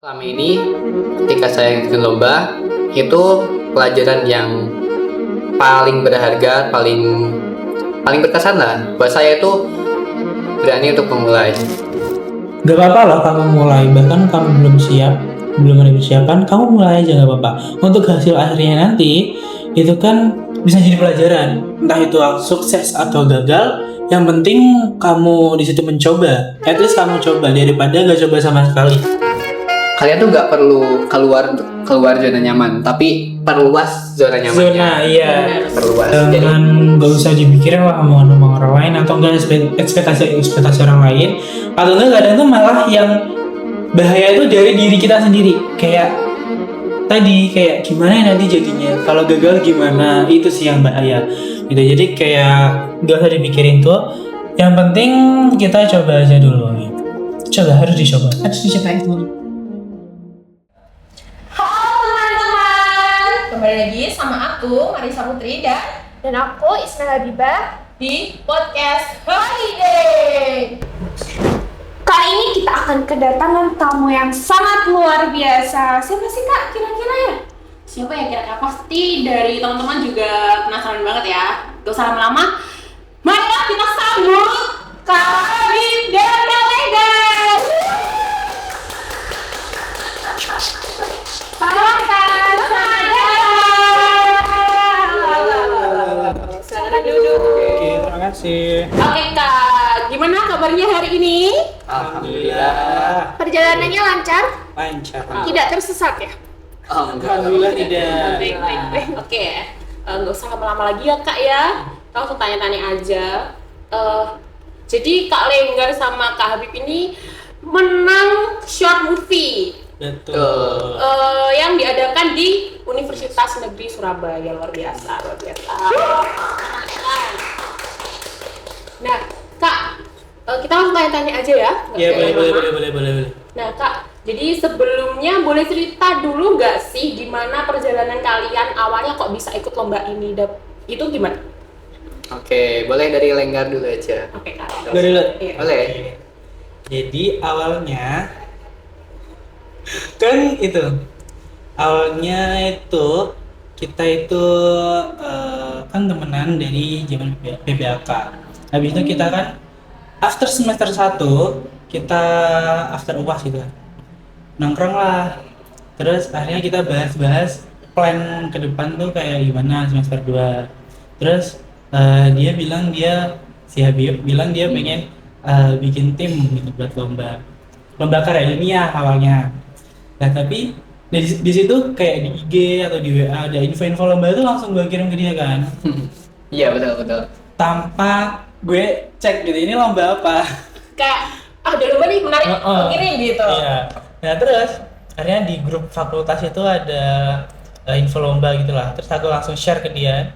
Selama ini ketika saya ikut lomba itu pelajaran yang paling berharga, paling paling berkesan lah buat saya itu berani untuk memulai. Gak apa-apa loh kamu mulai, bahkan kamu belum ada persiapan, kamu mulai aja gak apa-apa. Untuk hasil akhirnya nanti, itu kan bisa jadi pelajaran. Entah itu sukses atau gagal, yang penting kamu di situ mencoba. At least kamu coba daripada gak coba sama sekali. Kalian tuh nggak perlu keluar zona nyaman, tapi perluas zona nyamannya. Zona, iya. Perluas. Jadi Jangan gak usah dipikirin wah omongan orang lain atau enggak ekspektasi orang lain, atau enggak kadang tuh malah yang bahaya itu dari diri kita sendiri. Kayak tadi, kayak gimana ya nanti jadinya kalau gagal gimana, itu sih yang bahaya gitu. Jadi kayak gak usah dipikirin tuh, yang penting kita coba aja dulu gitu. Harus dicoba dulu. Halo teman-teman, kembali lagi sama aku Marisa Putri dan aku Isna Habibah di podcast Holiday. Kali ini kita akan kedatangan tamu yang sangat luar biasa. Siapa sih kak kira-kira ya? Siapa ya kira-kira? Pasti dari teman-teman juga penasaran banget ya. Gak usah lama-lama, marilah kita sambut Kak Habib dan Kak Lega. Silakan, Silakan duduk. Oke, terima kasih. Oke Kak, gimana kabarnya hari ini? alhamdulillah. Perjalanannya lancar, Lancar. tidak tersesat ya? Alhamdulillah tidak. Baik. Oke, nggak usah lama-lama lagi ya Kak ya. Kita langsung tanya-tanya aja. Jadi Kak Lenggar sama Kak Habib ini menang short movie Betul. yang diadakan di Universitas Negeri Surabaya. Luar biasa. Nah, Kak, kita langsung tanya-tanya aja ya. Nggak Iya, usah boleh. lama-lama. Nah, Kak, jadi sebelumnya boleh cerita dulu nggak sih gimana perjalanan kalian awalnya kok bisa ikut lomba ini? Itu gimana? Oke, boleh dari Lenggar dulu aja. Oke, Kak. Dari lo. Iya. Boleh. Jadi awalnya kita itu kan temenan dari zaman PBAK. Habis itu kita kan after semester 1 kita after UAS gitu kan. Nongkrong lah. Terus akhirnya kita bahas-bahas plan ke depan tuh kayak gimana semester 2. Terus si Habib bilang dia pengen bikin tim gitu buat lomba karya ilmiah awalnya. Nah tapi di situ kayak di IG atau di WA ada info-info lomba itu langsung gue kirim ke dia kan, Iya, betul. tanpa gue cek gitu ini lomba apa. Kayak, ada lomba nih menarik, kirim gitu. Iya. Nah terus akhirnya di grup fakultas itu ada info lomba gitulah. Terus aku langsung share ke dia.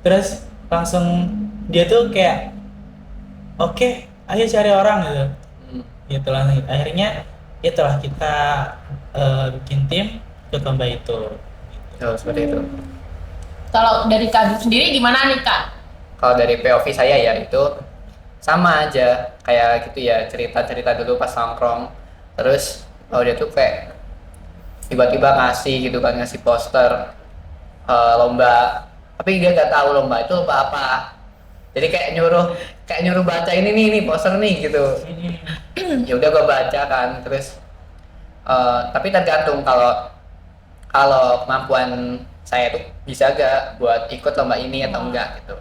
Terus langsung dia tuh kayak oke, ayo cari orang gitu. Gitu langsung. Akhirnya itulah kita bikin tim ke lomba itu. Oh, seperti itu. Kalau dari Kak Habib sendiri gimana nih, Kak? Kalau dari POV saya ya itu sama aja kayak gitu ya, cerita dulu pas nongkrong. Terus dia tuh kayak tiba-tiba ngasih poster lomba, tapi dia nggak tahu lomba itu lomba apa. Jadi kayak nyuruh baca ini poster nih gitu. Ya udah gua baca kan, terus tapi tergantung kalau kemampuan saya tuh bisa gak buat ikut lomba ini atau enggak gitu.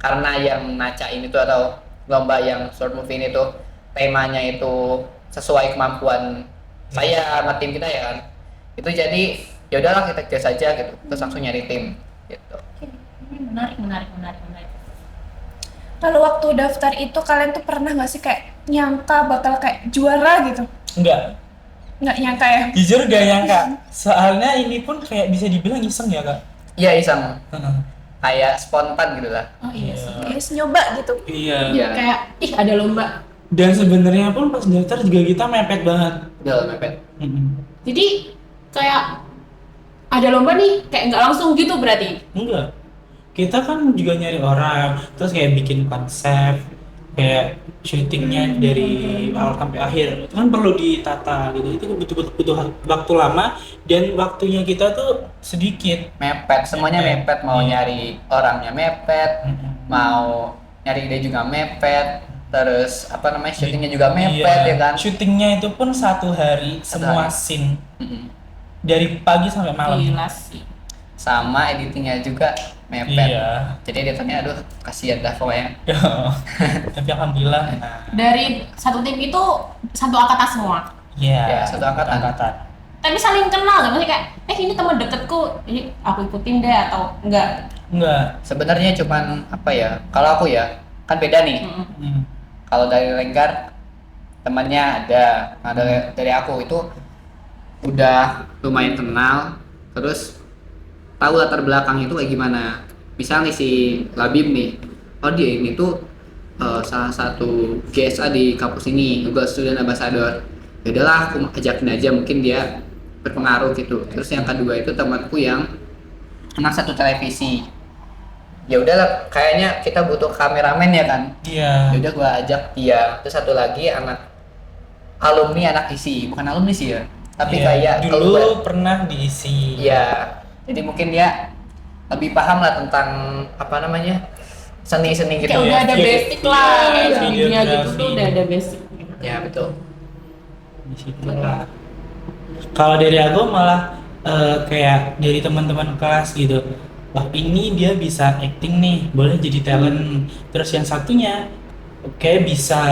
Karena yang ngaca ini tuh atau lomba yang short movie ini tuh temanya itu sesuai kemampuan saya sama tim kita ya kan. Itu jadi ya udahlah kita gas aja gitu. Terus langsung nyari tim gitu. Menarik. Lalu waktu daftar itu kalian tuh pernah nggak sih kayak nyangka bakal kayak juara gitu? Nggak nyangka ya? Jujur gak nyangka. Soalnya ini pun kayak bisa dibilang iseng ya kak. Iya, iseng. Kayak spontan gitu lah. Oh iya sih. Guys nyoba gitu. Iya. Iya. Kayak, ada lomba. Dan sebenarnya pun pas daftar juga kita mepet banget. Udah mepet. Jadi, kayak ada lomba nih, kayak nggak langsung gitu berarti? Enggak. Kita kan juga nyari orang, terus kayak bikin konsep, kayak syutingnya dari awal sampai akhir itu kan perlu ditata gitu, itu butuh waktu lama dan waktunya kita tuh sedikit. Mepet, semuanya mepet, mau Iya. nyari orangnya mepet, mau nyari ide juga mepet, terus apa namanya syutingnya juga mepet ya kan. Syutingnya itu pun 1 hari semua hari. scene Mm-mm. dari pagi sampai malam. Gila sih. Sama editingnya juga mepet. Iya. Jadi editornya aduh kasihan dah pokoknya. Tapi alhamdulillah. Dari satu tim itu satu angkatan semua. Iya. Ya, satu angkatan. Tapi saling kenal nggak? Maksudnya kayak, ini teman deketku, ini aku ikutin deh atau enggak? Enggak. Sebenarnya cuman apa ya? Kalau aku ya kan beda nih. Hmm. Kalau dari Lenggar temannya ada. Nah, dari aku itu udah lumayan kenal, terus tahu latar belakang itu kayak gimana. Misal nih si Labib nih, oh dia ini tuh salah satu GSA di kampus ini, Google Student Ambassador. Ya udahlah aku ajakin aja, mungkin dia berpengaruh gitu. Terus yang kedua itu temanku yang anak satu televisi. Ya udahlah, kayaknya kita butuh kameramen ya kan. Iya. Ya udah gua ajak dia. Terus satu lagi anak alumni anak isi, bukan alumni sih ya, tapi Iya, kayak dulu keluar. pernah diisi. Iya, jadi mungkin dia lebih paham lah tentang apa namanya seni-seni gitu. Kayak udah ada Iya, basic lah, kayak iya, dunia gitu videografi. tuh udah ada basic. Ya betul. Di situ lah. Kalau dari aku malah kayak dari teman-teman kelas gitu. Wah, ini dia bisa acting nih, boleh jadi talent. Terus yang satunya oke bisa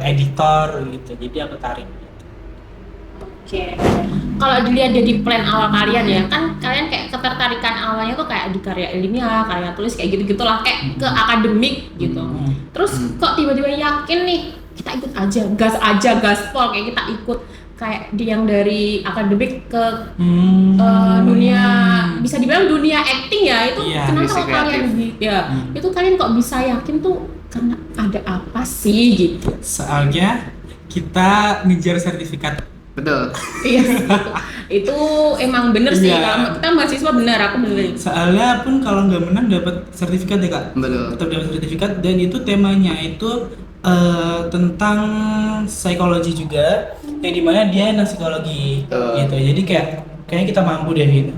editor gitu. Jadi aku tarik. Oke. Kalau dilihat dari plan awal kalian ya, kan kalian kayak ketertarikan awalnya tuh kayak di karya ilmiah, karya tulis kayak gitu-gitulah, kayak ke akademik gitu. Terus kok tiba-tiba yakin nih kita ikut aja, gaspol kayak kita ikut kayak yang dari akademik ke dunia, bisa dibilang dunia acting ya itu. Iya, kenapa bisa kok kalian itu kalian kok bisa yakin tuh karena ada apa sih gitu? Soalnya kita ngejar sertifikat. Betul. Iya, itu emang bener sih. Iya. Kalau kita mahasiswa bener, aku bener. Soalnya pun kalau nggak menang dapat sertifikat ya kak. Betul. Tetap dapat sertifikat dan itu temanya itu tentang psikologi juga, yang dimana dia anak psikologi gitu. Jadi kayaknya kita mampu deh gitu.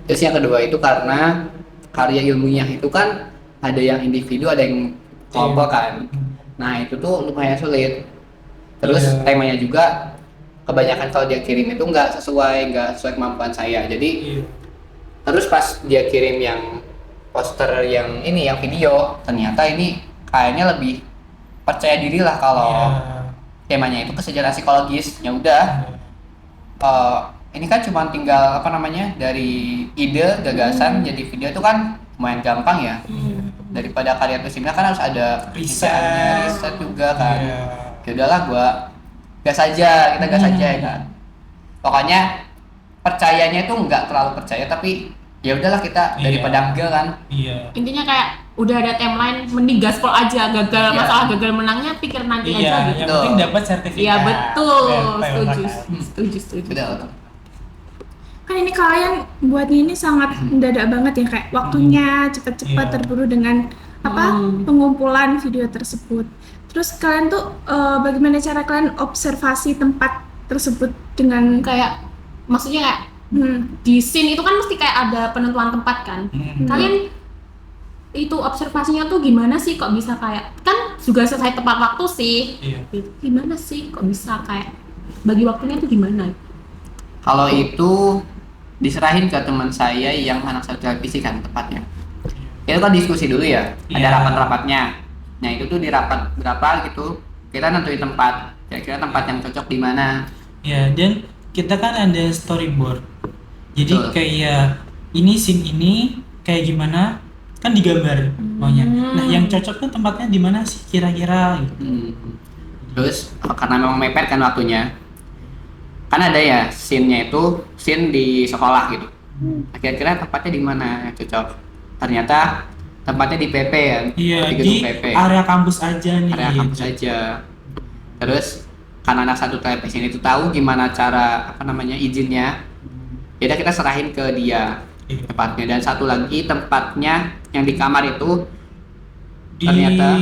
Terus yang kedua itu karena karya ilmiah itu kan ada yang individu, ada yang kelompok kan. Nah itu tuh lumayan sulit. Terus Iya. temanya juga kebanyakan kalau dia kirim itu nggak sesuai kemampuan saya. Jadi terus pas dia kirim yang poster yang ini, yang video, ternyata ini kayaknya lebih percaya diri lah kalau temanya itu kesejarah psikologis. Ya udah, ini kan cuma tinggal apa namanya dari ide gagasan jadi video itu kan lumayan gampang ya. Daripada karya tulisnya kan harus ada riset juga kan. Ya udahlah gua gas aja, kita gas aja ya kan. Pokoknya percayanya itu nggak terlalu percaya, tapi ya udahlah kita daripada enggak kan. Iya. Intinya kayak udah ada timeline, mending gaspol aja, gagal Iya. masalah gagal menangnya pikir nanti aja gitu. Yang penting dapat sertifikat. Iya betul, Betul. setuju. Betul. Kan ini kalian buatnya ini sangat mendadak banget ya, kayak waktunya cepat-cepat Iya. terburu dengan pengumpulan video tersebut. Terus kalian tuh bagaimana cara kalian observasi tempat tersebut dengan Kayak maksudnya kayak di scene itu kan mesti kayak ada penentuan tempat kan. Kalian itu observasinya tuh gimana sih, kok bisa kayak kan juga selesai tepat waktu sih. Iya. Gimana sih kok bisa kayak bagi waktunya tuh gimana? Kalau itu diserahin ke teman saya yang anak satu televisi kan tepatnya. Itu kan diskusi dulu ya, ada Iya. rapat-rapatnya. Nah itu tuh di rapat berapa gitu, kita nentuin tempat. Kira-kira tempat yang cocok di mana. Ya, dan kita kan ada storyboard. Jadi Betul. kayak ini scene ini kayak gimana kan digambar maunya. Nah, yang cocok tuh tempatnya di mana sih kira-kira gitu. Terus karena memang mepet kan waktunya, kan ada ya scene-nya itu scene di sekolah gitu. Kira-kira tempatnya di mana yang cocok? Ternyata tempatnya di PP kan. Iya, di di gedung PP. area kampus aja nih. Area kampus aja. Terus karena anak satu televisi itu tahu gimana cara apa namanya izinnya, jadi kita serahin ke dia Iya. tempatnya. Dan satu lagi tempatnya yang di kamar itu Di ternyata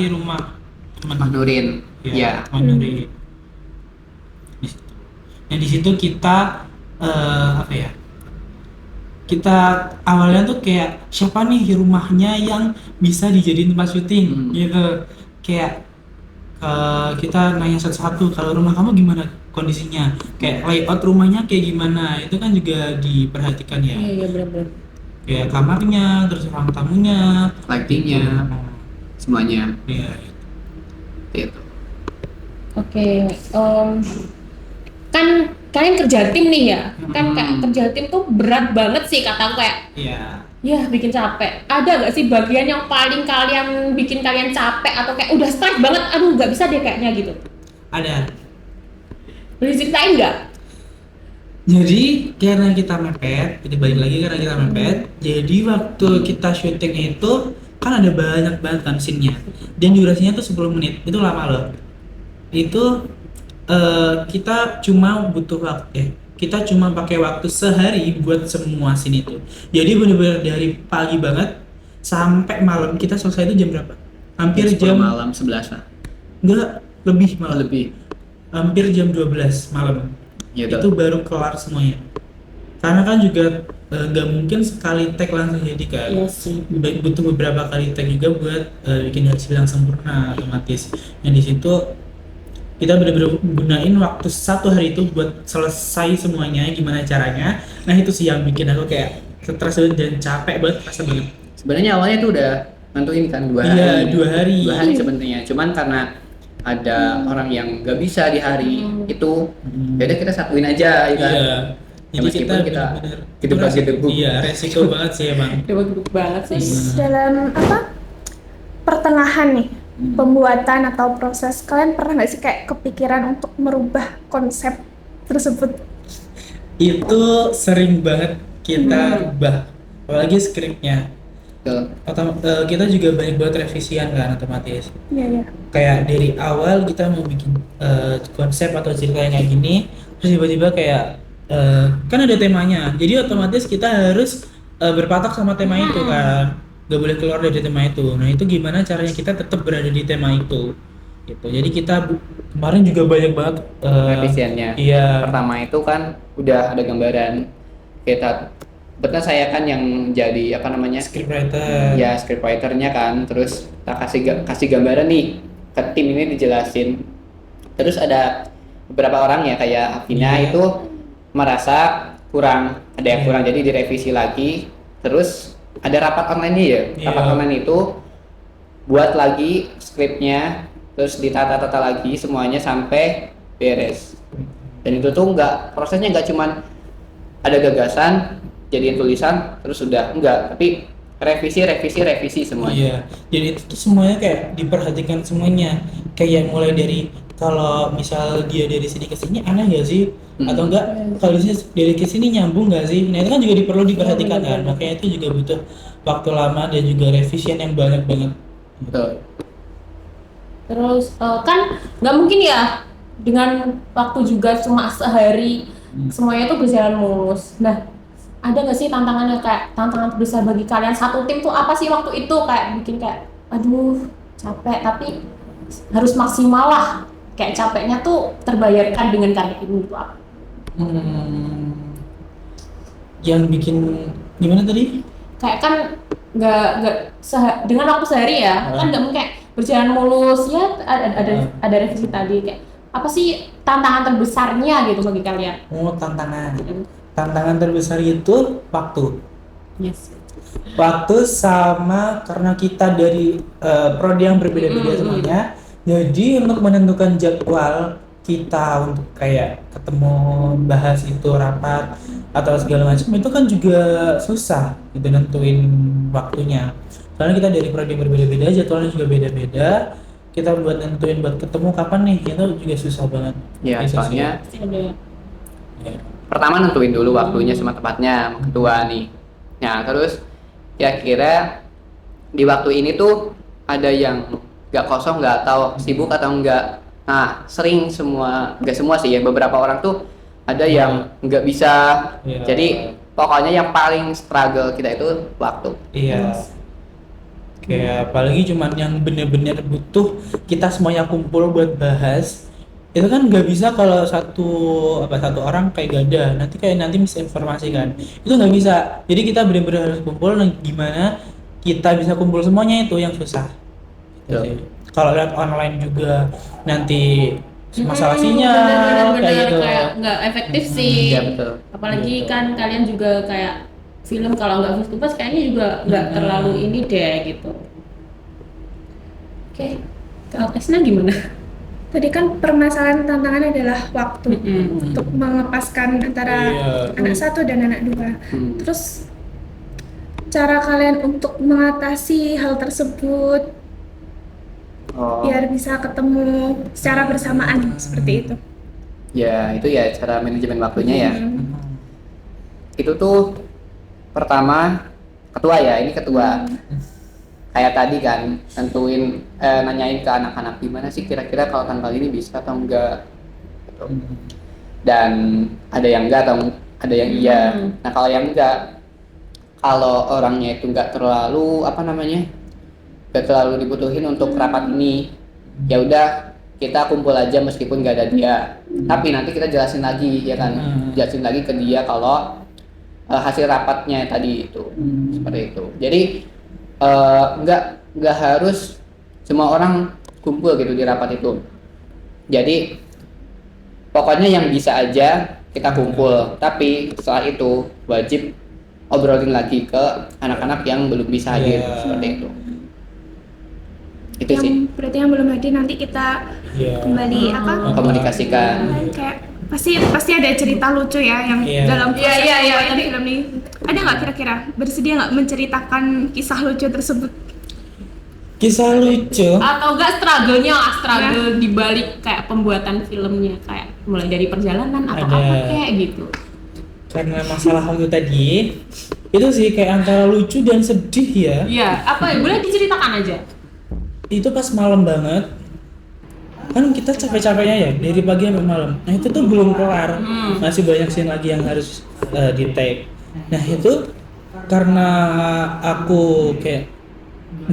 Nurin. Ya, Ya. teman Nurin. Di situ. Nah di situ kita apa ya? Kita awalnya tuh kayak siapa nih rumahnya yang bisa dijadiin tempat syuting gitu. Kayak kita nanya satu-satu, kalau rumah kamu gimana kondisinya, kayak layout rumahnya kayak gimana, itu kan juga diperhatikan ya. Iya benar-benar. Kayak kamarnya, terus ruang tamunya, Lightingnya, semuanya. ya. Gitu. Oke, kan kalian kerja tim nih ya, kan kayak kerja tim tuh berat banget sih kata aku, kayak Iya. ya bikin capek. Ada gak sih bagian yang paling kalian bikin kalian capek atau kayak udah stres banget, aduh nggak bisa deh kayaknya gitu? Ada. Boleh ceritain nggak? Jadi karena kita mepet, kita balik lagi karena kita mepet. Jadi waktu kita syuting itu kan ada banyak banget kan scene-nya. Dan durasinya tuh 10 menit, itu lama loh. Itu kita cuma butuh waktu kita cuma pakai waktu sehari buat semua scene itu. Jadi bener-bener dari pagi banget sampai malam, kita selesai itu jam berapa? Hampir 10 jam malam 11 lah. enggak, lebih malah. Lebih. Hampir jam 12 malam. Gitu. Itu baru kelar semuanya. Karena kan juga nggak mungkin sekali tag langsung jadi kan. Iya sih. Butuh beberapa kali tag juga buat bikin hasil yang sempurna otomatis. Yang di situ kita benar-benar gunain waktu 1 hari itu buat selesai semuanya, gimana caranya. Nah itu sih yang bikin aku kayak stres dan capek banget, rasa banget. Sebenarnya awalnya tuh udah nentuin kan 2 hari. Iya, 2 hari. 2 hari sebenarnya. Cuman karena ada orang yang nggak bisa di hari itu, yaudah kita satuin aja, ya kan? Iya. Ya, meskipun kita benar-benar gedebak-gedebuk. Iya, resiko banget sih emang. Coba gebuk banget sih. Terus dalam pertengahan nih pembuatan atau proses, kalian pernah nggak sih kayak kepikiran untuk merubah konsep tersebut? Itu sering banget kita rubah, apalagi skripnya. Betul. Kita juga banyak banget revisian kan otomatis. Iya, iya. Kayak dari awal kita mau bikin konsep atau cerita yang kayak gini, terus tiba-tiba kayak kan ada temanya, jadi otomatis kita harus berpatok sama tema itu kan, gak boleh keluar dari tema itu. Nah itu gimana caranya kita tetap berada di tema itu gitu. Jadi kita kemarin juga banyak banget Revisiannya. iya. Pertama itu kan udah ada gambaran. Kita betul saya kan yang jadi apa namanya? Scriptwriter. Ya scriptwriternya kan. Terus kita kasih gambaran nih ke tim ini dijelasin. Terus ada beberapa orang ya kayak Afina itu merasa kurang, ada yang kurang, jadi direvisi lagi. Terus ada rapat online ya. Rapat online itu buat lagi skripnya, terus ditata-tata lagi semuanya sampai beres. Dan itu tuh prosesnya nggak cuman ada gagasan jadiin tulisan terus udah, enggak, tapi revisi semuanya. Iya, jadi itu tuh semuanya kayak diperhatikan semuanya. Kayak mulai dari kalau misal dia dari sini ke sini aneh nggak sih? Atau enggak kalau dari ke sini nyambung nggak sih? Nah itu kan juga perlu diperhatikan kan. Makanya itu juga butuh waktu lama dan juga revision yang banyak banget. Betul. Terus kan nggak mungkin ya dengan waktu juga cuma sehari semuanya tuh berjalan mulus. Nah, ada nggak sih tantangannya, kayak tantangan terbesar bagi kalian satu tim tuh apa sih waktu itu, kayak bikin kayak aduh capek tapi harus maksimal lah, kayak capeknya tuh terbayarkan dengan karya ini itu apa? Yang bikin gimana tadi? Kayak kan dengan waktu sehari ya kan nggak mungkin kayak berjalan mulus ya, ada revisi tadi, kayak apa sih tantangan terbesarnya gitu bagi kalian? Oh, tantangan terbesar itu waktu. Yes. Waktu sama karena kita dari prodi yang berbeda-beda semuanya. Jadi untuk menentukan jadwal kita untuk kayak ketemu, bahas itu rapat atau segala macam itu kan juga susah gitu nentuin waktunya. Soalnya kita dari prodi yang berbeda-beda, jadwalnya juga beda-beda. Kita buat nentuin buat ketemu kapan nih itu juga susah banget. Ya, Itu soalnya ya. pertama nentuin dulu waktunya sama tempatnya sama ketua nih. Nah, terus kira-kira di waktu ini tuh ada yang nggak kosong, nggak tahu sibuk atau enggak. Nah, nggak semua sih ya, beberapa orang tuh ada yang nggak bisa. Jadi pokoknya yang paling struggle kita itu waktu. Iya. Kayak apalagi cuman yang bener-bener butuh kita semuanya kumpul buat bahas. Itu kan nggak bisa kalau satu orang kayak gak ada, nanti misinformasi kan. Itu nggak bisa. Jadi kita bener-bener harus kumpul. Nah, gimana kita bisa kumpul semuanya itu yang susah. Gitu sih. Kalau lihat online juga nanti masalah sinyal kayak gitu. Kayak nggak efektif sih. Iya betul. Apalagi Gitu. kan kalian juga kayak film kalau nggak face to face kayaknya juga nggak terlalu ini deh gitu. Oke, Kak Esna gimana? Tadi kan permasalahan tantangan adalah waktu Mm-mm. untuk melepaskan antara Iya. anak satu dan anak dua. Hmm. Terus cara kalian untuk mengatasi hal tersebut Oh. biar bisa ketemu secara bersamaan seperti itu. Ya itu ya cara manajemen waktunya ya. Hmm. Itu tuh pertama ketua ya, ini ketua. Kayak tadi kan tentuin nanyain ke anak-anak gimana sih kira-kira kalau tanggal ini bisa atau enggak gitu. Dan ada yang enggak atau ada yang iya. Nah kalau yang enggak, kalau orangnya itu enggak terlalu enggak terlalu dibutuhin untuk rapat ini, ya udah kita kumpul aja meskipun enggak ada dia. Tapi nanti kita jelasin lagi ya kan, jelasin lagi ke dia kalau hasil rapatnya tadi itu seperti itu. Jadi nggak harus semua orang kumpul gitu di rapat itu. Jadi pokoknya yang bisa aja kita kumpul, tapi setelah itu wajib obrolin lagi ke anak-anak yang belum bisa hadir seperti itu. Itu sih Berarti yang belum hadir nanti kita Iya. kembali apa? komunikasikan. Kayak pasti ada cerita lucu ya yang Iya. dalam proses Iya, pembuatan jadi- film ini. Ada nggak kira-kira bersedia nggak menceritakan kisah lucu tersebut? Kisah lucu. Atau enggak struggle di balik kayak pembuatan filmnya, kayak mulai dari perjalanan atau Ada. apa kayak gitu. Karena masalah waktu tadi itu sih kayak antara lucu dan sedih ya. Iya, apa ya? Boleh diceritakan aja. Itu pas malam banget kan kita capek-capeknya ya dari pagi sampai malam. Nah itu tuh belum kelar, masih banyak scene lagi yang harus di take. Nah itu karena aku kayak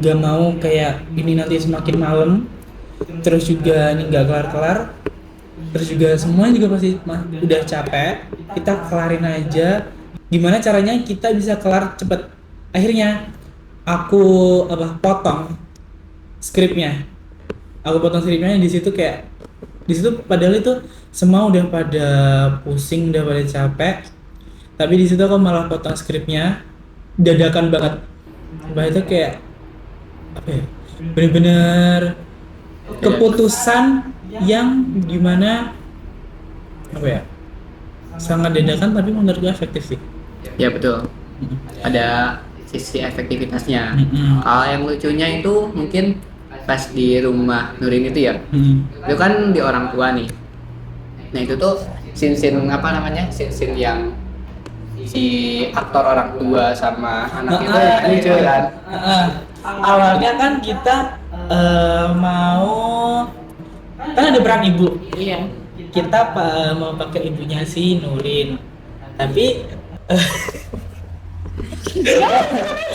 nggak mau kayak ini nanti semakin malam, terus juga ini nggak kelar-kelar, terus juga semuanya juga pasti udah capek. Kita kelarin aja. Gimana caranya kita bisa kelar cepet? Akhirnya aku potong skripnya. Aku potong skripnya di situ kayak di situ padahal itu semua udah pada pusing, udah pada capek. Tapi di situ aku malah potong skripnya dadakan banget. Bah itu kayak apa ya? Bener-bener keputusan yang gimana apa ya? Sangat dadakan tapi menurut gue efektif sih. Ya betul. Ada sisi efektivitasnya. Kalau yang lucunya itu mungkin pas di rumah Nurin itu ya. Itu kan di orang tua nih. Nah itu tuh scene-scene scene-scene yang si aktor orang tua sama anak itu lucu kan. Awalnya kan kita mau kan ada peran ibu. Iya. Kita mau pakai ibunya si Nurin. Tapi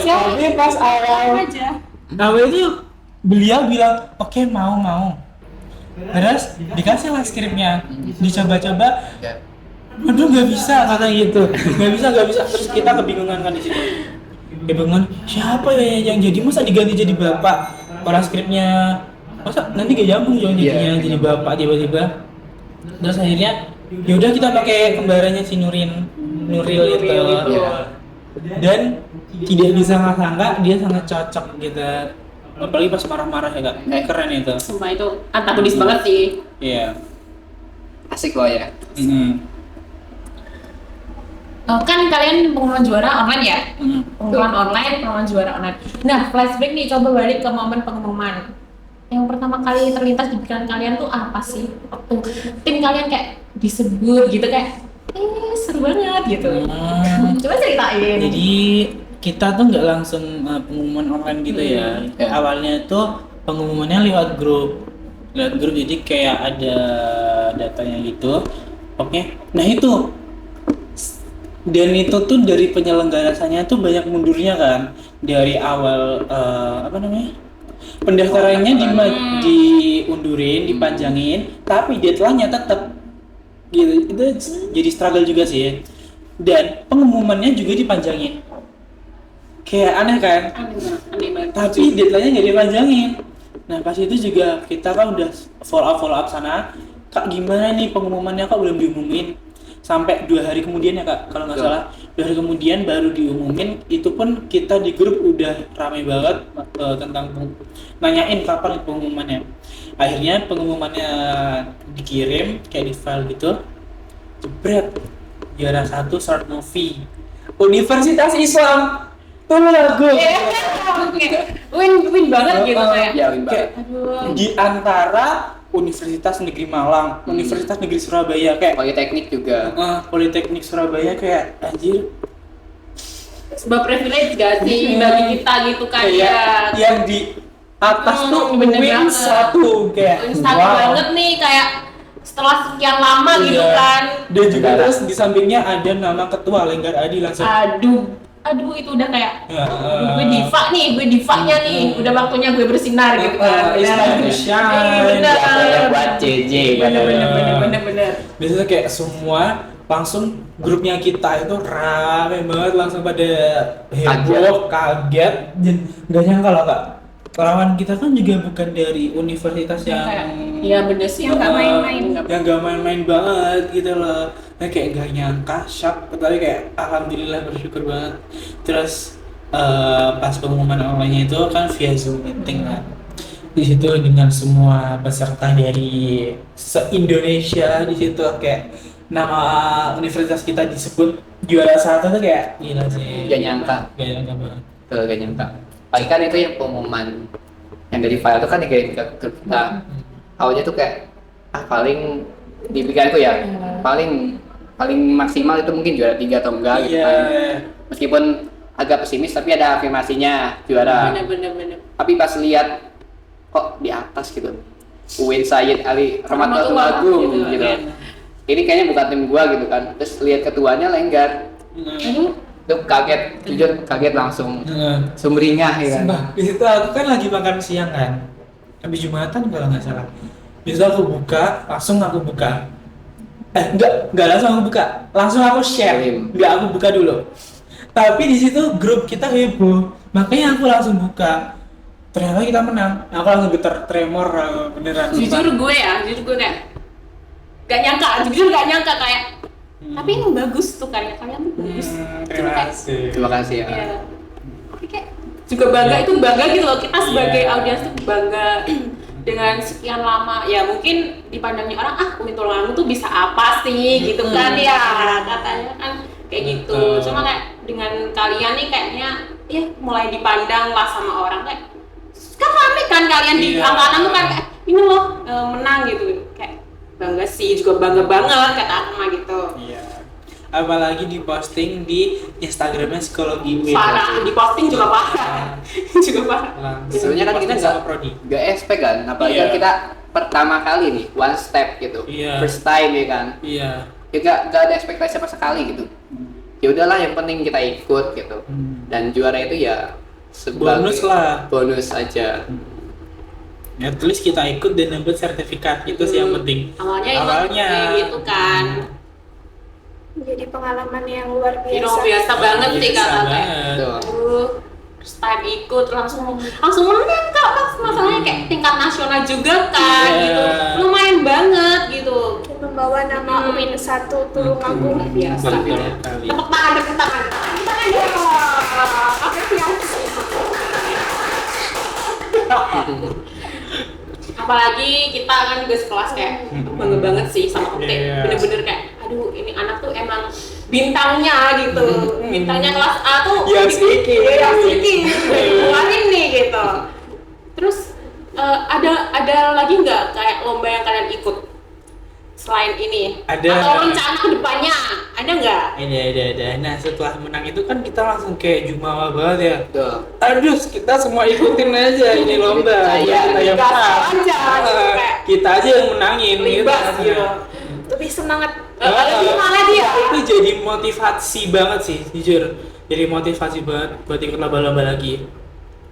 tapi pas awal itu beliau bilang oke, mau. Terus dikasih lah skripnya, dicoba-coba. Ya. Aduh nggak bisa kata gitu, nggak bisa. Terus kita kebingungan kan di situ. Kebingungan siapa ya yang jadi, masa diganti jadi bapak? Orang skripnya masa nanti gak nyambung dong jadinya jadi bapak tiba-tiba. Terus akhirnya yaudah kita pakai kembarannya si Nuril itu. Iya. Dan tidak bisa sangka dia sangat cocok gitu. Apalagi pas marah-marah ya kak, kayak keren itu. Sumpah itu antagonis banget sih. Iya. Asik loh ya. Kan kalian pengumuman juara online ya? Pengumuman juara online. Nah, flashback nih, coba balik ke momen pengumuman. Yang pertama kali terlintas di pikiran kalian tuh apa sih? Waktu tim kalian kayak disebut gitu kayak, seru banget gitu. Coba ceritain. Jadi kita tuh nggak langsung pengumuman online gitu ya. Awalnya tuh pengumumannya lewat grup. Jadi kayak ada datanya gitu. Oke. Nah itu. Dan itu tuh dari penyelenggaranya tuh banyak mundurnya kan. dari awal pendaftarannya diundurin, dipanjangin, tapi deadline-nya tetap gitu. Itu jadi struggle juga sih ya. Dan pengumumannya juga dipanjangin. Kayak aneh kan? Aneh banget. Tapi deadline-nya nggak dipanjangin. Nah pas itu juga kita kan udah follow up sana. Kak gimana nih pengumumannya, kok belum diumumin? Sampai 2 hari kemudian ya kak, kalau nggak salah 2 hari kemudian baru diumumin. Itu pun kita di grup udah ramai banget tentang nanyain kapan pengumumannya. Akhirnya pengumumannya dikirim kayak di file gitu. Jebret, juara 1 short movie Universitas Islam. Tuh lagu Win banget gitu kayak. Ya, win banget. Aduh. di antara Universitas Negeri Malang, Universitas Negeri Surabaya kayak Politeknik juga. Politeknik Surabaya kayak anjir Sebuah privilege gak sih bagi kita gitu kan ya. kayak yang di atas tuh bener win banget. satu kayak Instan banget nih kayak setelah sekian lama gitu Iya. kan. Dan juga terus di sampingnya ada nama ketua Lenggar Adi langsung. Aduh itu udah kayak Ya, gue divanya nih, udah waktunya gue bersinar gitu kan. It's time to shine. Bener. Waktunya buat JJ. Bener. Biasanya kayak semua langsung grupnya kita itu rame banget, langsung pada heboh, kaget, dan nggak nyangka loh kak. Kawan kita kan juga bukan dari universitas yang Iya bener sih. Yang nggak main-main. yang gak main-main banget gitu loh. Nah, kayak gak nyangka, shock, tapi kayak alhamdulillah bersyukur banget. Terus pas pengumuman awalnya itu kan via Zoom meeting kan. Di situ dengan semua peserta dari se-Indonesia, di situ kayak nama universitas kita disebut juara 1 tuh kayak gila sih. Gak nyangka. Gak nyangka banget. Tuh, gak nyangka. Paling kan itu yang pengumuman yang dari file itu kan dikirim ke grup kita. Awalnya tuh kayak paling di pikiranku ya paling maksimal itu mungkin juara 3 atau enggak gitu kan. Meskipun agak pesimis tapi ada afirmasinya juara. Bener. Tapi pas lihat kok di atas gitu. Uin Sayyid Ali Rahmatul Agung gitu. Ini kayaknya bukan tim gua gitu kan. Terus lihat ketuanya Lenggar. Itu kaget, jujur kaget langsung. Sumringah ya kan. Sumpah, di situ aku kan lagi makan siang kan. Habis Jumatan kalau nggak salah. Di situ aku buka. Enggak langsung aku buka. Langsung aku share. Enggak aku buka dulu. Tapi di situ grup kita heboh. Makanya aku langsung buka. Ternyata kita menang. Aku langsung getar tremor beneran. Jujur gue kayak jujur gak nyangka kayak tapi ini bagus tuh kalian tuh bagus. Terima kasih ya. Iya. Tapi kayak juga bangga gitu loh, kita sebagai audiens tuh bangga dengan sekian lama. Ya mungkin dipandangnya orang Umi Tulangu tuh bisa apa sih gitu kan ya katanya kan kayak gitu. Cuma kayak dengan kalian nih kayaknya ya mulai dipandang lah sama orang kayak kan rame kan kalian di angkatan tuh kan kayak ini loh menang gitu kayak bangga sih, juga bangga banget kata Akma gitu. Iya. Apalagi diposting di Instagramnya Psikologi Win. Parah, di posting juga parah. juga parah. Sebenarnya kan kita nggak expect kan, apalagi kan kita pertama kali nih, one step gitu, first time ya kan. Iya. Ya nggak ada ekspektasi sama sekali gitu. Ya udahlah, yang penting kita ikut gitu. Dan juara itu ya sebagai bonus lah. Bonus aja. Ya tulis kita ikut dan dapat sertifikat itu sih yang penting. Awalnya kayak gitu kan. Jadi pengalaman yang luar biasa. Luar biasa banget sih kakak. Tuh. First time ikut langsung menang kak, masalahnya kayak tingkat nasional juga kan gitu. Lumayan banget gitu. Membawa nama Win 1 Tulungagung. Biasa gitu. Tepuk tangan. Apalagi kita kan juga sekelas kayak bangga banget sih sama Okte. Bener-bener kayak aduh ini anak tuh emang bintangnya gitu. Bintangnya kelas A tuh ya sedikit keluarin nih gitu. Terus ada lagi nggak kayak lomba yang kalian ikut selain ini? Ada. Atau rencana kedepannya ada nggak? Ada. Nah setelah menang itu kan kita langsung kayak jumawa banget ya. Tuh. Aduh, kita semua ikutin aja ini lomba. Kita yang menang. aja. Kita aja yang menangin gitu. Libas gitu. lebih semangat. Lebih semangat ya. Itu jadi motivasi banget sih, jujur. Jadi motivasi banget buat ikut lomba-lomba lagi.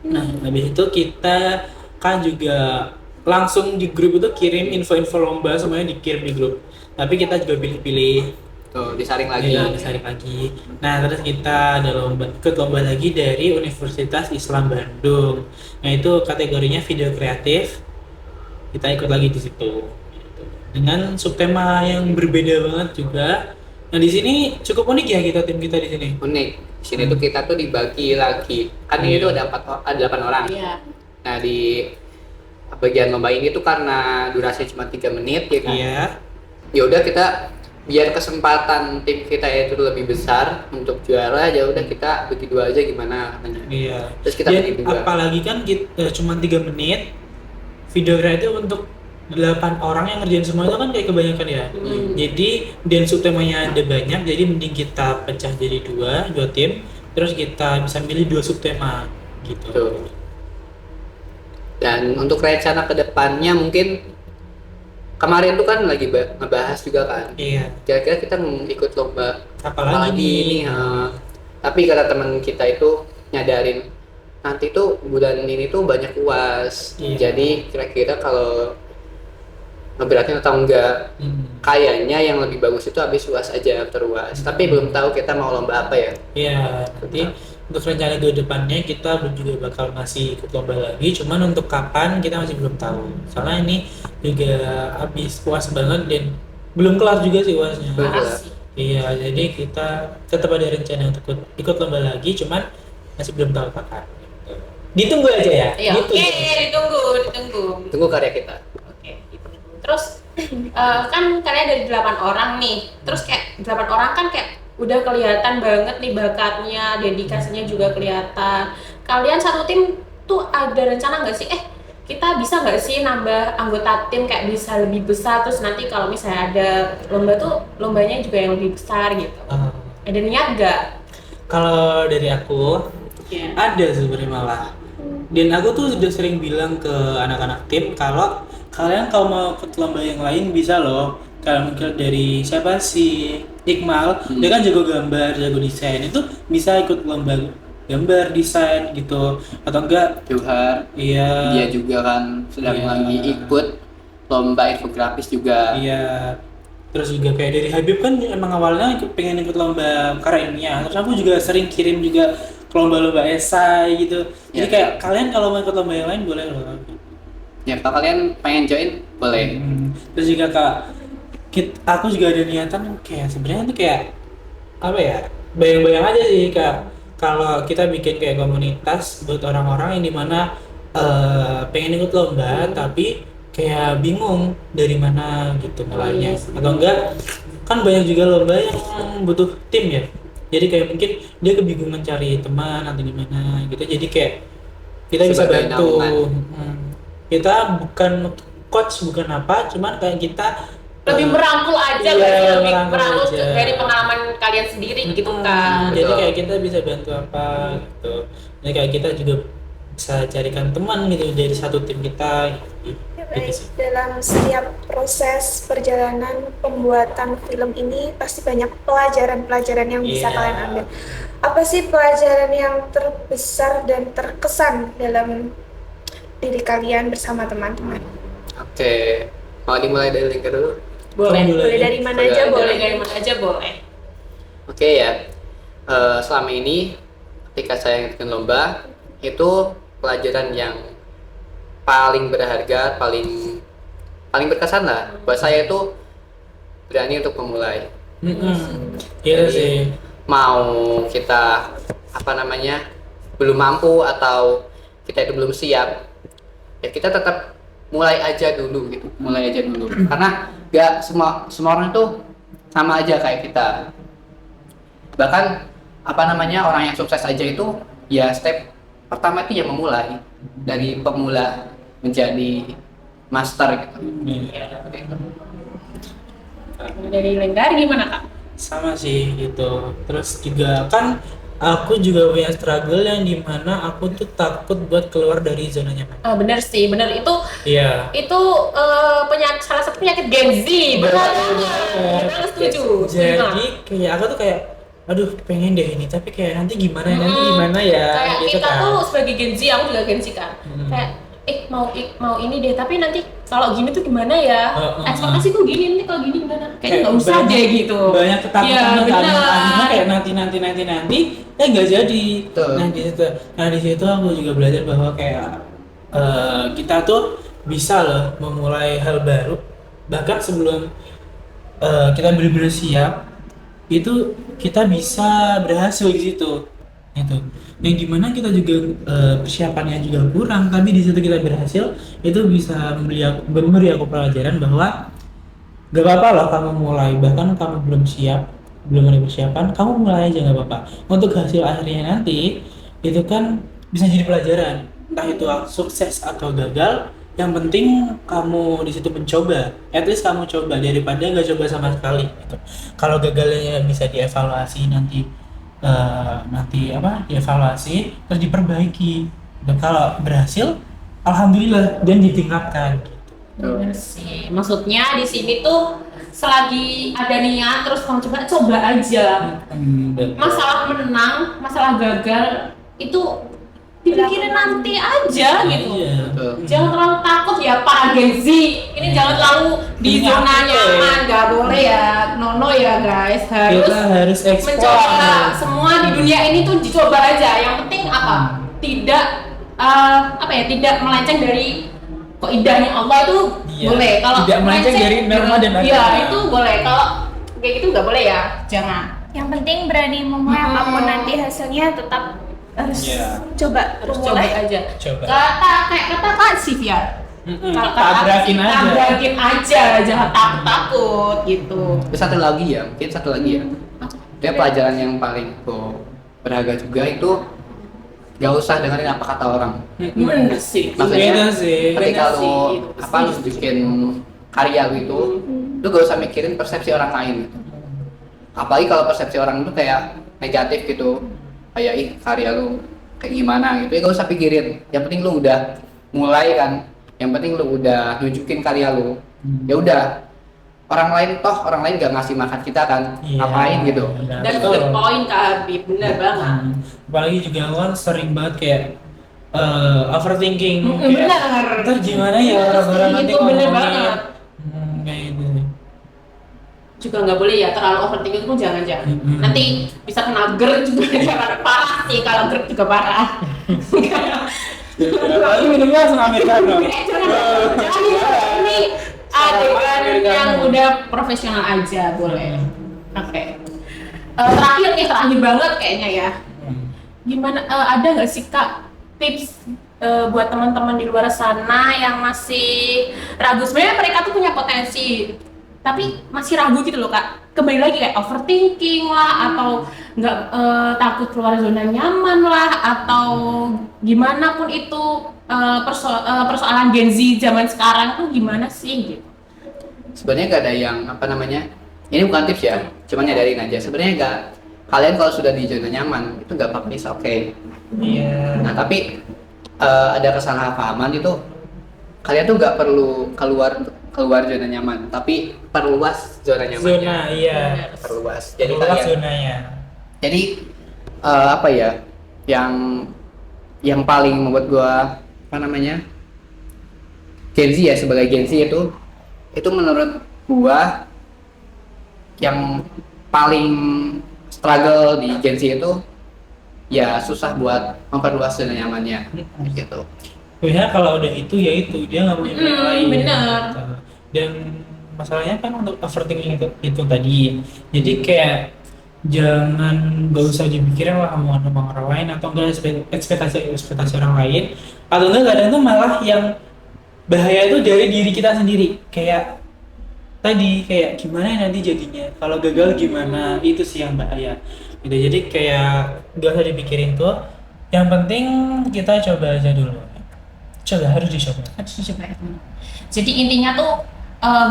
Nah, habis itu kita kan juga langsung di grup itu kirim info-info lomba, semuanya dikirim di grup. Tapi kita juga pilih-pilih, Tuh, disaring lagi. iya, disaring lagi. Nah, terus kita ada ikut lomba lagi dari Universitas Islam Bandung. Nah, itu kategorinya video kreatif. Kita ikut lagi di situ. Gitu. Dengan subtema yang berbeda banget juga. Nah, di sini cukup unik ya tim kita di sini. Unik. Di sini tuh kita tuh dibagi lagi. Kan ini tuh ada 8 orang. Iya. Nah, di bagian lomba ini tuh karena durasinya cuma 3 menit ya kan. Iya. Ya udah kita biar kesempatan tim kita itu lebih besar untuk juara, ya udah kita bagi 2 aja gimana katanya. Iya. Terus kita Dan bagi 2. apalagi kan kita cuma 3 menit. Video kreatif untuk 8 orang yang ngerjain semua itu kan kayak kebanyakan ya. Jadi dan subtemanya ada banyak, jadi mending kita pecah jadi dua tim, terus kita bisa milih 2 subtema gitu. Tuh. Dan untuk rencana kedepannya mungkin kemarin tuh kan lagi ngebahas juga kan. Iya. Kira-kira kita mau ikut lomba Apalagi ini. Tapi kata teman kita itu nyadarin nanti tuh bulan ini tuh banyak UAS. Iya. Jadi kira-kira kalau ngeberatin atau enggak, kayaknya yang lebih bagus itu habis UAS aja terUAS. Tapi belum tahu kita mau lomba apa ya. Iya, nanti untuk rencana ke depannya kita juga bakal masih ikut lomba lagi, cuman untuk kapan kita masih belum tahu. Soalnya ini juga habis UAS banget dan belum kelar juga sih UASnya. Belum kelar. Iya, jadi kita tetap ada rencana untuk ikut lomba lagi, cuman masih belum tahu kapan. Gitu. Ditunggu aja ya. Iya. Gitu. Oke, ditunggu. Tunggu karya kita. Oke, ditunggu. Terus kan kalian dari 8 orang nih. Terus kayak 8 orang kan kayak udah kelihatan banget nih bakatnya, dedikasinya juga kelihatan. Kalian satu tim tuh ada rencana nggak sih? Kita bisa nggak sih nambah anggota tim kayak bisa lebih besar, terus nanti kalau misalnya ada lomba tuh lombanya juga yang lebih besar gitu. Ada niat nggak? Kalau dari aku Iya. ada sebenarnya malah. Dan aku tuh sudah sering bilang ke anak-anak tim kalau kalian kalau mau ikut lomba yang lain bisa loh. Kalau mungkin dari siapa sih Iqmal, dia kan jago gambar, jago desain, itu bisa ikut lomba gambar, desain gitu. Atau enggak Johar, iya. dia juga kan sedang Iya. lagi ikut lomba infografis juga. Iya. Terus juga kayak dari Habib kan emang awalnya pengen ikut lomba karya ilmiah. Terus aku juga sering kirim juga ke lomba-lomba esai gitu. Jadi Iya. kayak kalian kalau mau ikut lomba yang lain boleh loh. Ya kalau kalian pengen join boleh. Terus juga aku juga ada niatan kayak sebenarnya tuh kayak apa ya, bayang-bayang aja sih kak, kalau kita bikin kayak komunitas buat orang-orang yang dimana pengen ikut lomba tapi kayak bingung dari mana gitu mulainya, atau enggak kan banyak juga lomba yang butuh tim ya, jadi kayak mungkin dia kebingungan cari teman atau gimana gitu, jadi kayak kita bisa Sebagai bantu. naungan. Kita bukan coach, bukan apa, cuman kayak kita Lebih merangkul aja, iya, lebih merangkul merangkul aja. dari pengalaman kalian sendiri gitu kan. Jadi Betul. kayak kita bisa bantu apa gitu. Jadi kayak kita juga bisa carikan teman gitu dari satu tim kita gitu. Gitu sih. Dalam setiap proses perjalanan pembuatan film ini pasti banyak pelajaran-pelajaran yang bisa Iya. kalian ambil. Apa sih pelajaran yang terbesar dan terkesan dalam diri kalian bersama teman-teman? Oke, mau dimulai dari Lingka dulu? Boleh. Kamu Boleh dari mana Boleh aja, aja. boleh. Dari mana aja boleh. Oke ya, selama ini ketika saya ngikutin lomba itu pelajaran yang paling berharga, paling berkesan lah buat saya itu berani untuk memulai. Iya Jadi, sih. Mau kita belum mampu atau kita itu belum siap, ya kita tetap mulai aja dulu gitu, karena gak semua orang itu sama aja kayak kita. Bahkan orang yang sukses aja itu ya step pertama itu ya memulai dari pemula menjadi master gitu. Seperti itu. Dari Lenggar gimana kak? Sama sih gitu. Terus juga kan aku juga punya struggle yang dimana aku tuh takut buat keluar dari zona nyaman. Bener sih, bener itu Iya. salah satu penyakit Gen Z. Benar, benar setuju. Jadi kayak aku tuh kayak, aduh pengen deh ini, tapi kayak nanti gimana ya, Kayak gitu kita kan. tuh sebagai Gen Z, aku juga Gen Z kan. Kayak mau ini deh, tapi nanti kalau gini tuh gimana ya? Ekspektasiku gini, nanti kalau gini gimana? Kayaknya nggak usah banyak- deh gitu. Banyak ketakutan Iya, kan, benar. akhirnya kayak nanti, nggak jadi. Betul. Nah di situ aku juga belajar bahwa kayak kita tuh bisa loh memulai hal baru, bahkan sebelum kita benar-benar siap, itu kita bisa berhasil di situ. Itu yang dimana kita juga persiapannya juga kurang, tapi di situ kita berhasil, itu bisa memberi aku pelajaran bahwa gak apa-apa loh kamu mulai, bahkan kamu belum ada persiapan, kamu mulai aja gak apa-apa. Untuk hasil akhirnya nanti itu kan bisa jadi pelajaran, entah itu sukses atau gagal, yang penting kamu di situ mencoba. At least kamu coba daripada gak coba sama sekali gitu. Kalau gagalnya bisa dievaluasi nanti dievaluasi terus diperbaiki. Dan kalau berhasil, alhamdulillah, dan ditingkatkan. Bener sih. Maksudnya di sini tuh selagi ada niat terus kamu coba aja. Masalah menang, masalah gagal itu dipikirin nanti aja gitu. Iya. Betul. Jangan terlalu takut ya para Gen Z. Ini jangan terlalu di zona nyaman, nggak boleh ya. No ya guys, Kita harus mencoba explore. semua di dunia ini tuh dicoba aja. Yang penting apa? Tidak tidak melenceng dari kaidahnya Allah itu Iya. boleh. Kalau Tidak melenceng dari norma dan Iya, agama. itu boleh. Kalau kayak gitu nggak boleh ya. Jangan. Yang penting berani memulai apapun nanti hasilnya tetap harus Iya. coba Harus coba memulai. aja. Coba. Kata Kak Sivia. Kalau Tabrakin aja. tabrakin aja, jangan takut gitu. Terus satu lagi ya, mungkin satu lagi ya. Itu pelajaran yang paling berharga juga itu gak usah dengerin apa kata orang. Bener sih. Maksudnya Beda sih. ketika Beda sih, lu gitu. lu bikin karya lu itu, lu gak usah mikirin persepsi orang lain gitu. Apalagi kalau persepsi orang itu kayak negatif gitu, kayak ih karya lu kayak gimana gitu, ya gak usah pikirin. Yang penting lu udah mulai kan, yang penting lu udah nunjukin karya lu. Ya udah, orang lain gak ngasih makan kita kan, Iya. ngapain gitu. Dan good point Kak Habib, bener banget. Apalagi juga kan sering banget kayak overthinking. Bener. Kayak, ntar gimana ya orang-orang nanti Itu bener ngomongin. banget. Kayak gitu. Juga nggak boleh ya terlalu overthinking pun jangan. Nanti bisa kena GERD juga jangan, parah sih kalau GERD juga parah. Lalu minumnya langsung americano. Jangan ini adegan yang udah profesional aja boleh. Oke. Terakhir banget kayaknya ya. Gimana ada nggak sih Kak tips buat teman-teman di luar sana yang masih ragu? Sebenarnya mereka tuh punya potensi, tapi masih ragu gitu loh Kak. Kembali lagi kayak overthinking lah, atau nggak takut keluar zona nyaman lah, atau gimana pun itu persoalan Gen Z zaman sekarang tuh gimana sih gitu? Sebenarnya gak ada yang ini bukan tips ya, cuma nyadarin aja. Sebenarnya kalian kalau sudah di zona nyaman itu gak apa-apa, it's okay. Iya. Nah tapi ada kesalahpahaman itu, kalian tuh gak perlu keluar zona nyaman, tapi perluas zona nyamannya. Zona, iya. Perluas. Jadi Keluar kalian, zonanya. jadi yang paling membuat gua Gen Z ya, sebagai Gen Z itu menurut gua yang paling struggle di Gen Z itu ya susah buat memperluas zona nyamannya gitu. Biasanya kalau udah itu ya itu, dia nggak punya pilihan lain. Bener. Gitu. Dan masalahnya kan untuk overthinking itu tadi, jadi kayak nggak usah dipikirin lah omongan orang lain, atau enggak ekspektasi orang lain, atau enggak kadang tuh malah yang bahaya itu dari diri kita sendiri. Kayak tadi, kayak gimana ya nanti jadinya kalau gagal gimana, itu sih yang bahaya gitu. Jadi kayak nggak usah dipikirin tuh, yang penting kita coba aja dulu. Harus dicoba. Harus dicoba ya teman. Jadi intinya tuh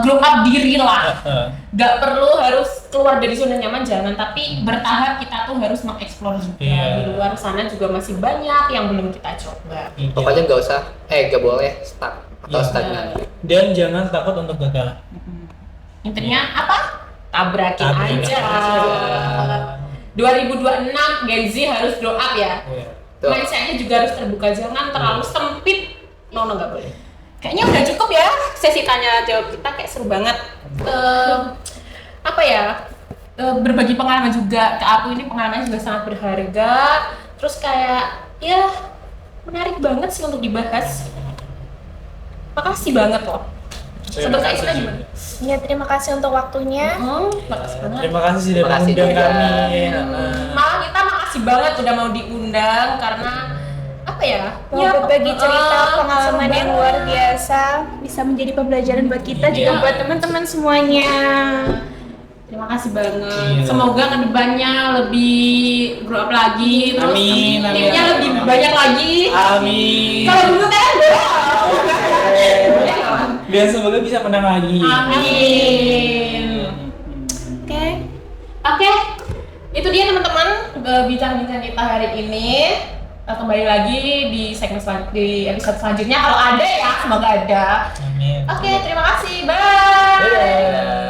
glow up diri lah. Gak perlu harus keluar dari zona nyaman, jangan, tapi bertahap kita tuh harus mengeksplor juga. Di luar sana juga masih banyak yang belum kita coba. Pokoknya gak boleh stuck atau stagnan. Dan jangan takut untuk gagal. Intinya apa? Tabrakin aja. 2026 Gen Z harus glow up ya. Mindsetnya juga harus terbuka, jangan terlalu sempit. No, nggak boleh. Kayaknya udah cukup ya sesi tanya jawab kita, kayak seru banget. Apa ya? Berbagi pengalaman juga ke aku, ini pengalaman juga sangat berharga. Terus kayak ya menarik banget sih untuk dibahas. Makasih banget loh. Sobat Kak Isna gimana? Ya, terima kasih untuk waktunya. Makasih banget. Terima kasih sudah Makasih mengundang juga. kami. Malah kita makasih banget udah mau diundang karena apa ya? Mau berbagi cerita pengalaman seru yang banget. luar biasa, bisa menjadi pembelajaran buat kita juga buat teman-teman semuanya. Terima kasih banget. Iya. Semoga kedepannya lebih grow up lagi, terus Amin, amin. timnya lebih banyak lagi. Amin. Kalau dulu kan Dan semoga bisa menang lagi. Amin. Oke, itu dia teman-teman bincang-bincang kita hari ini. Kembali lagi di segmen di episode selanjutnya kalau ada ya, semoga ada. Amin. Oke, terima kasih. Bye. Dadah.